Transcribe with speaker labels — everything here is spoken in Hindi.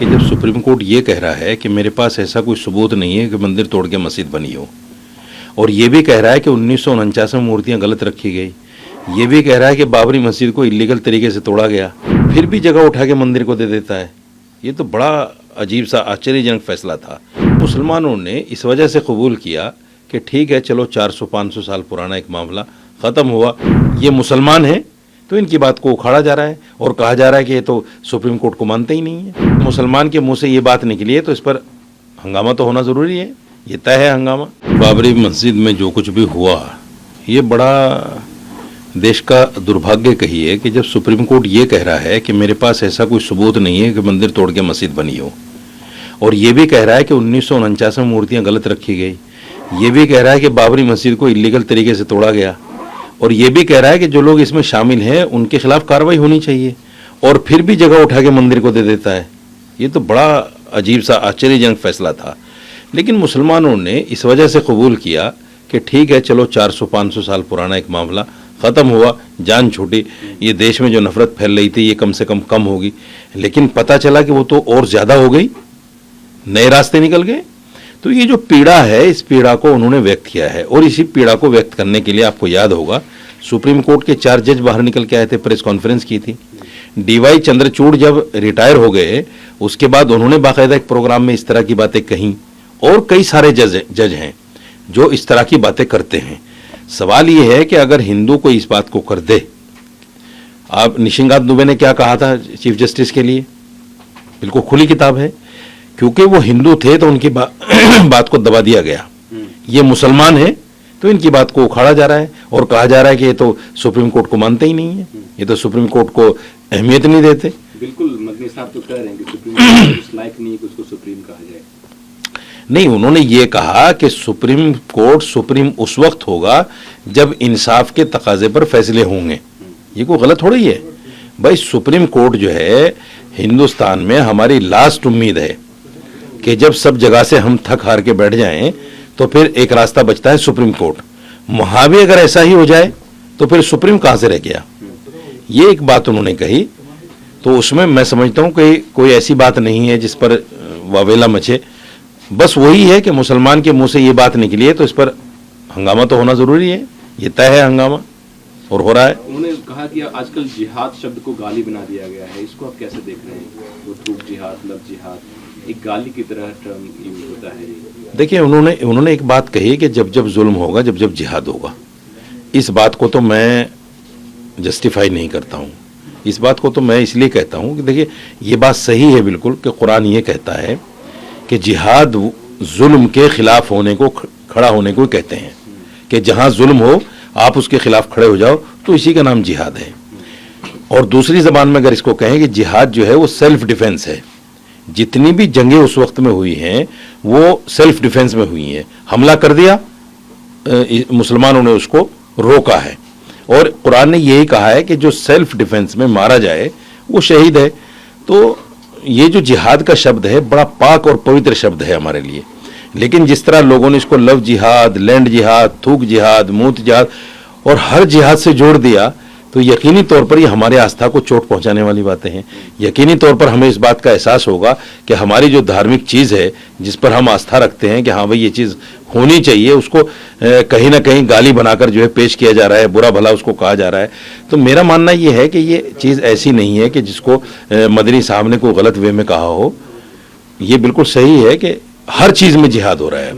Speaker 1: कि जब सुप्रीम कोर्ट ये कह रहा है कि मेरे पास ऐसा कोई सबूत नहीं है कि मंदिर तोड़ के मस्जिद बनी हो, और ये भी कह रहा है कि 1949 में मूर्तियां गलत रखी गई, ये भी कह रहा है कि बाबरी मस्जिद को इलीगल तरीके से तोड़ा गया, फिर भी जगह उठा के मंदिर को दे देता है, ये तो बड़ा अजीब सा आश्चर्यजनक फैसला था। मुसलमानों ने इस वजह से कबूल किया कि ठीक है, चलो 400-500 साल पुराना एक मामला ख़त्म हुआ, ये मुसलमान हैं तो इनकी बात को उखाड़ा जा रहा है और कहा जा रहा है कि ये तो सुप्रीम कोर्ट को मानते ही नहीं है। मुसलमान के मुंह से ये बात निकली है तो इस पर हंगामा तो होना ज़रूरी है, ये तय है हंगामा। बाबरी मस्जिद में जो कुछ भी हुआ ये बड़ा देश का दुर्भाग्य कहिए कि जब सुप्रीम कोर्ट ये कह रहा है कि मेरे पास ऐसा कोई सबूत नहीं है कि मंदिर तोड़ के मस्जिद बनी हो, और ये भी कह रहा है कि 1949 में मूर्तियां गलत रखी गई, ये भी कह रहा है कि बाबरी मस्जिद को इलीगल तरीके से तोड़ा गया, और ये भी कह रहा है कि जो लोग इसमें शामिल हैं उनके खिलाफ कार्रवाई होनी चाहिए, और फिर भी जगह उठा के मंदिर को दे देता है, ये तो बड़ा अजीब सा आश्चर्यजनक फैसला था। लेकिन मुसलमानों ने इस वजह से कबूल किया कि ठीक है, चलो 400-500 साल पुराना एक मामला ख़त्म हुआ, जान छूटी, ये देश में जो नफरत फैल रही थी ये कम से कम होगी। लेकिन पता चला कि वो तो और ज़्यादा हो गई, नए रास्ते निकल गए। तो ये जो पीड़ा है, इस पीड़ा को उन्होंने व्यक्त किया है, और इसी पीड़ा को व्यक्त करने के लिए आपको याद होगा सुप्रीम कोर्ट के 4 जज बाहर निकल के आए थे, प्रेस कॉन्फ्रेंस की थी। डीवाई चंद्रचूड़ जब रिटायर हो गए उसके बाद उन्होंने बाकायदा एक प्रोग्राम में इस तरह की बातें कहीं, और कई सारे जज हैं जो इस तरह की बातें करते हैं। सवाल ये है कि अगर हिंदू कोई इस बात को कर दे, आप निशिकांत दुबे ने क्या कहा था चीफ जस्टिस के लिए, बिल्कुल खुली किताब है, क्योंकि वो हिंदू थे तो उनकी बात को दबा दिया गया। ये मुसलमान है तो इनकी बात को उखाड़ा जा रहा है और कहा जा रहा है कि ये तो सुप्रीम कोर्ट को मानते ही नहीं है, ये तो सुप्रीम कोर्ट को अहमियत नहीं देते।
Speaker 2: बिल्कुल, मदनी साहब तो कह रहे हैं कि सुप्रीम कोर्ट उस लायक नहीं है कि उसको सुप्रीम कहा जाए।
Speaker 1: नहीं, उन्होंने ये कहा कि सुप्रीम कोर्ट सुप्रीम उस वक्त होगा जब इंसाफ के तकाजे पर फैसले होंगे। ये कोई गलत हो रही है भाई, सुप्रीम कोर्ट जो है हिंदुस्तान में हमारी लास्ट उम्मीद है कि जब सब जगह से हम थक हार के बैठ जाएं तो फिर एक रास्ता बचता है सुप्रीम कोर्ट। वहां भी अगर ऐसा ही हो जाए तो फिर सुप्रीम कहां से रह गया, ये एक बात उन्होंने कही। तो उसमें मैं समझता हूं कि कोई ऐसी बात नहीं है जिस पर वावेला मचे, बस वही है कि मुसलमान के मुंह से ये बात निकली है तो इस पर हंगामा तो होना जरूरी है, ये तय है हंगामा, और हो रहा है।
Speaker 2: उन्होंने कहा कि आजकल जिहाद शब्द को गाली बना दिया गया है, इसको आप कैसे देख रहे हैं? वो थूक जिहाद, लव जिहाद एक गाली की तरह टर्म यूज होता है।
Speaker 1: देखिए, उन्होंने एक बात कही कि जब जब जुल्म होगा, जब जब जिहाद होगा, इस बात को तो मैं जस्टिफाई नहीं करता हूँ। इस बात को तो मैं इसलिए कहता हूँ कि देखिए ये बात सही है बिल्कुल कि कुरान ये कहता है कि जिहाद जुल्म के खिलाफ होने को, खड़ा होने को कहते हैं, कि जहाँ जुल्म हो आप उसके खिलाफ खड़े हो जाओ तो इसी का नाम जिहाद है। और दूसरी जबान में अगर इसको कहें कि जिहाद जो है वो सेल्फ डिफेंस है, जितनी भी जंगें उस वक्त में हुई हैं वो सेल्फ डिफेंस में हुई हैं। हमला कर दिया, मुसलमानों ने उसको रोका है, और कुरान ने यही कहा है कि जो सेल्फ डिफेंस में मारा जाए वो शहीद है। तो ये जो जिहाद का शब्द है बड़ा पाक और पवित्र शब्द है हमारे लिए, लेकिन जिस तरह लोगों ने इसको लव जिहाद, लैंड जिहाद, थूक जिहाद, मूत जिहाद और हर जिहाद से जोड़ दिया, तो यकीनी तौर पर ये हमारे आस्था को चोट पहुंचाने वाली बातें हैं। यकीनी तौर पर हमें इस बात का एहसास होगा कि हमारी जो धार्मिक चीज़ है, जिस पर हम आस्था रखते हैं कि हाँ भाई ये चीज़ होनी चाहिए, उसको कहीं ना कहीं गाली बनाकर जो है पेश किया जा रहा है, बुरा भला उसको कहा जा रहा है। तो मेरा मानना ये है कि ये चीज़ ऐसी नहीं है कि जिसको मदनी साहब ने कोई गलत वे में कहा हो। ये बिल्कुल सही है कि हर चीज़ में जिहाद हो रहा है।